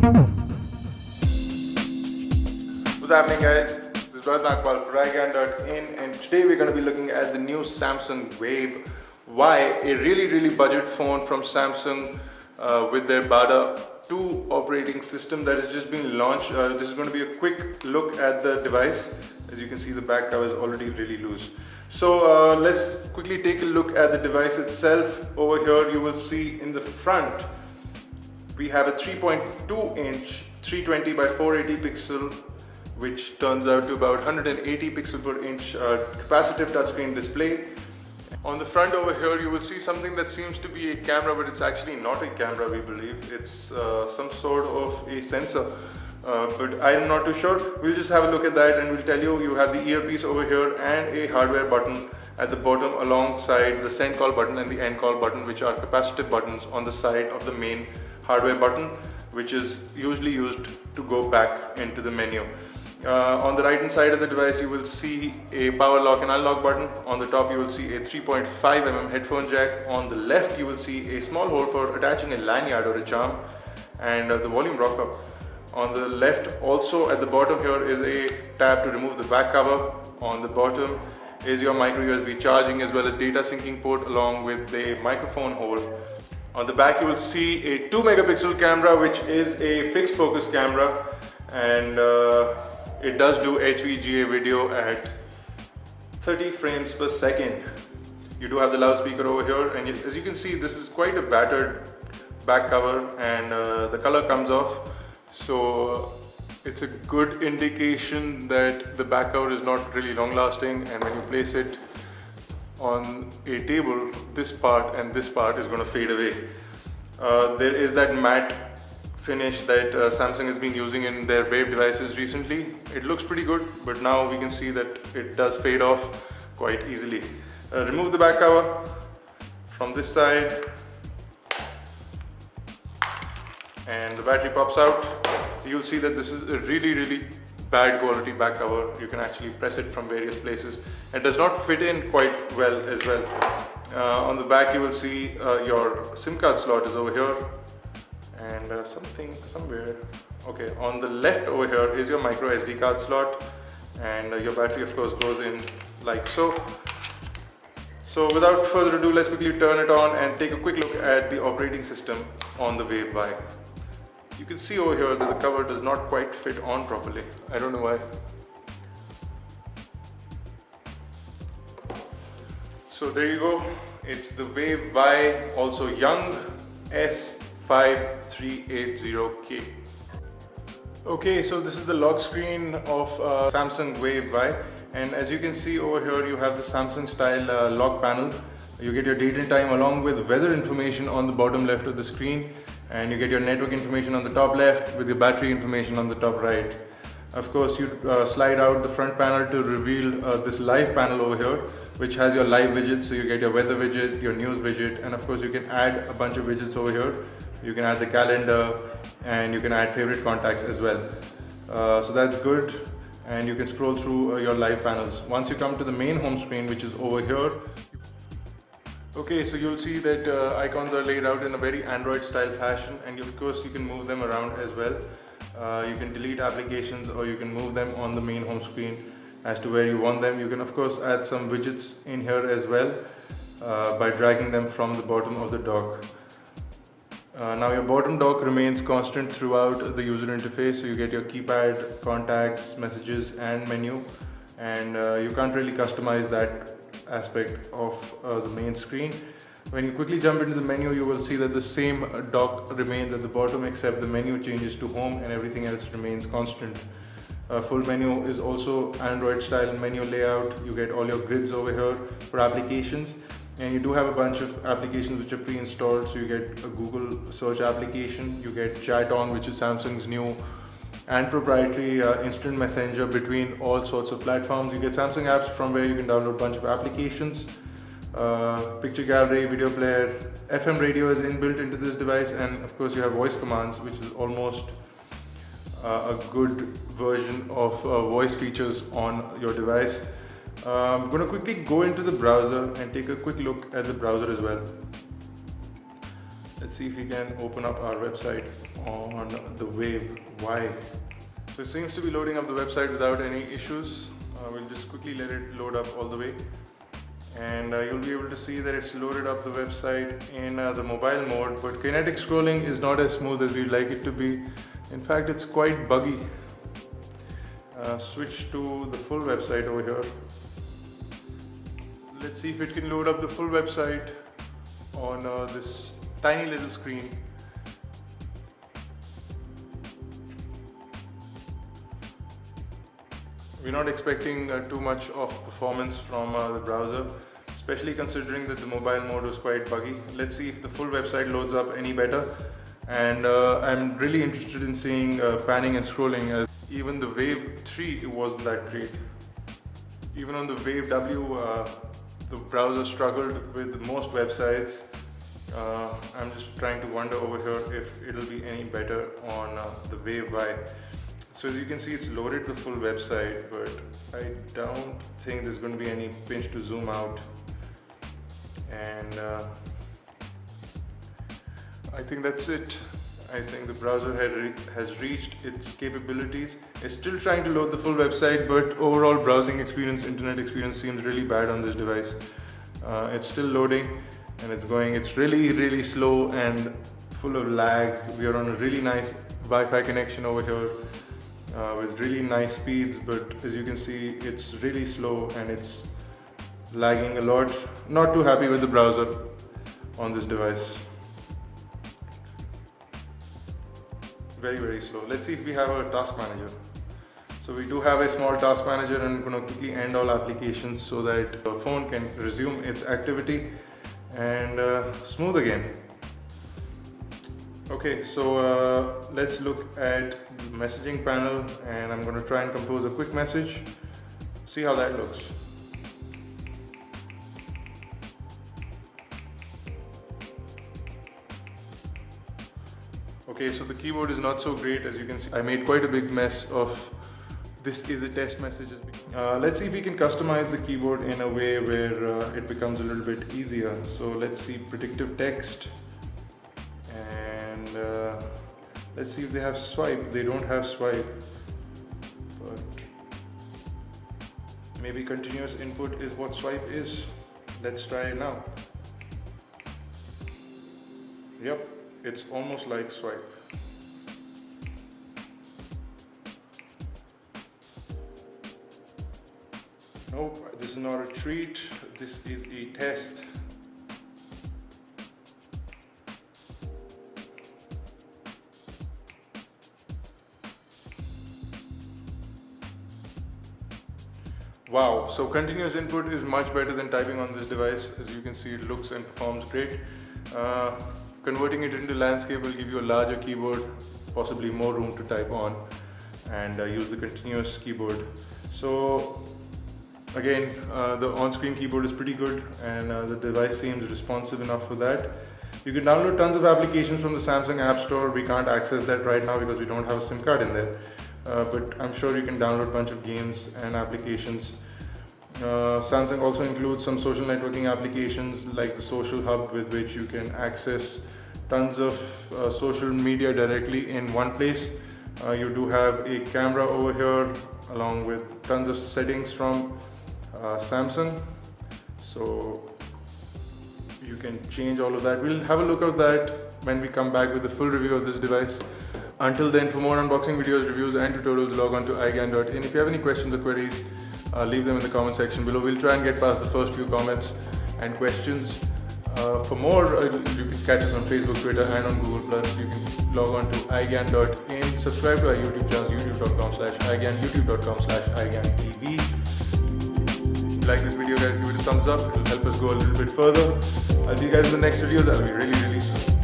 What's happening, guys? This is Razak for iGyaan.in, and today we're going to be looking at the new Samsung Wave Y, a really budget phone from Samsung with their Bada 2 operating system that has just been launched. This is going to be a quick look at the device. As you can see, the back cover is already really loose. So let's quickly take a look at the device itself. Over here you will see in the front we have a 3.2 inch 320 by 480 pixel, which turns out to about 180 pixel per inch capacitive touchscreen display. On the front over here you will see something that seems to be a camera, but it's actually not a camera, we believe. It's some sort of a sensor, but I'm not too sure. We'll just have a look at that and we'll tell you. You have the earpiece over here and a hardware button at the bottom alongside the send call button and the end call button, which are capacitive buttons on the side of the main hardware button, which is usually used to go back into the menu. On the right hand side of the device you will see a power lock and unlock button. On the top you will see a 3.5mm headphone jack. On the left you will see a small hole for attaching a lanyard or a charm, and the volume rocker. On the left also at the bottom here is a tab to remove the back cover. On the bottom is your micro USB charging as well as data syncing port, along with a microphone hole. On the back you will see a 2 megapixel camera, which is a fixed focus camera, and it does do HVGA video at 30 frames per second. You do have the loudspeaker over here, and as you can see, this is quite a battered back cover, and the color comes off, so it's a good indication that the back cover is not really long lasting, and when you place it on a table, this part and this part is going to fade away. There is that matte finish that Samsung has been using in their Wave devices recently. It looks pretty good, but now we can see that it does fade off quite easily. Remove the back cover from this side and the battery pops out. You'll see that this is a really bad quality back cover. You can actually press it from various places. It does not fit in quite well as well. On the back you will see your SIM card slot is over here, and something somewhere. Okay, on the left over here is your micro SD card slot, and your battery of course goes in like so. So without further ado, let's quickly turn it on and take a quick look at the operating system on the Wave Y. You can see over here that the cover does not quite fit on properly. I don't know why. So there you go. It's the Wave Y, also Young S5380K. Okay, so this is the lock screen of Samsung Wave Y, and as you can see over here you have the Samsung style lock panel. You get your date and time along with weather information on the bottom left of the screen, and you get your network information on the top left with your battery information on the top right. Of course, you slide out the front panel to reveal this live panel over here, which has your live widgets. So you get your weather widget, your news widget, and of course you can add a bunch of widgets over here. You can add the calendar, and you can add favorite contacts as well. So that's good, and you can scroll through your live panels. Once you come to the main home screen, which is over here, okay, so you'll see that icons are laid out in a very Android style fashion, and of course you can move them around as well. You can delete applications or you can move them on the main home screen as to where you want them. You can of course add some widgets in here as well by dragging them from the bottom of the dock. Now your bottom dock remains constant throughout the user interface, so you get your keypad, contacts, messages and menu, and you can't really customize that aspect of the main screen. When you quickly jump into the menu, you will see that the same dock remains at the bottom, except the menu changes to home and everything else remains constant. Full menu is also Android style menu layout. You get all your grids over here for applications, and you do have a bunch of applications which are pre-installed. So you get a Google search application, you get Chat On, which is Samsung's new and proprietary instant messenger between all sorts of platforms. You get Samsung apps from where you can download a bunch of applications. Picture gallery, video player, FM radio is inbuilt into this device, and of course you have voice commands, which is almost a good version of voice features on your device. I'm going to quickly go into the browser and take a quick look at the browser as well. Let's see if we can open up our website on the Wave Y. So it seems to be loading up the website without any issues. We'll just quickly let it load up all the way, and you'll be able to see that it's loaded up the website in the mobile mode, but kinetic scrolling is not as smooth as we'd like it to be. In fact, it's quite buggy. Switch to the full website over here. Let's see if it can load up the full website on this tiny little screen. We're not expecting too much of performance from the browser, especially considering that the mobile mode was quite buggy. Let's see if the full website loads up any better. And I'm really interested in seeing panning and scrolling, as even the Wave 3 it wasn't that great. Even on the Wave W, the browser struggled with most websites. I'm just trying to wonder over here if it'll be any better on the Wave Y. So as you can see, it's loaded the full website, but I don't think there's going to be any pinch to zoom out. And I think that's it. I think the browser has reached its capabilities. It's still trying to load the full website, but overall browsing experience, internet experience seems really bad on this device. It's still loading and it's going. It's really slow and full of lag. We are on a really nice Wi-Fi connection over here with really nice speeds, but as you can see, it's really slow and it's lagging a lot. Not too happy with the browser on this device. Very slow. Let's see if we have a task manager. So we do have a small task manager, and I'm going to quickly end all applications so that the phone can resume its activity and smooth again. Okay, so let's look at the messaging panel, and I'm going to try and compose a quick message. See how that looks. Okay, so the keyboard is not so great, as you can see. I made quite a big mess of this is a test message. Let's see if we can customize the keyboard in a way where it becomes a little bit easier. So let's see predictive text, and let's see if they have swipe. They don't have swipe, but maybe continuous input is what swipe is. Let's try it now. Yep. It's almost like swipe. Nope, this is not a treat, this is a test. Wow, so continuous input is much better than typing on this device. As you can see, it looks and performs great. Converting it into landscape will give you a larger keyboard, possibly more room to type on, and use the continuous keyboard. So again, the on-screen keyboard is pretty good, and the device seems responsive enough for that. You can download tons of applications from the Samsung App Store. We can't access that right now because we don't have a SIM card in there, but I'm sure you can download a bunch of games and applications. Samsung also includes some social networking applications like the Social Hub, with which you can access tons of social media directly in one place. You do have a camera over here along with tons of settings from Samsung, so you can change all of that. We'll have a look at that when we come back with the full review of this device. Until then, for more unboxing videos, reviews and tutorials, log on to iGyaan.in. If you have any questions or queries, leave them in the comment section below. We'll try and get past the first few comments and questions. For more, you can catch us on Facebook, Twitter and on Google+. You can log on to iGyaan.in. Subscribe to our YouTube channel, youtube.com/iGyaan, youtube.com/iGyaanTV. If you like this video, guys, give it a thumbs up. It will help us go a little bit further. I'll see you guys in the next video. That'll be really soon.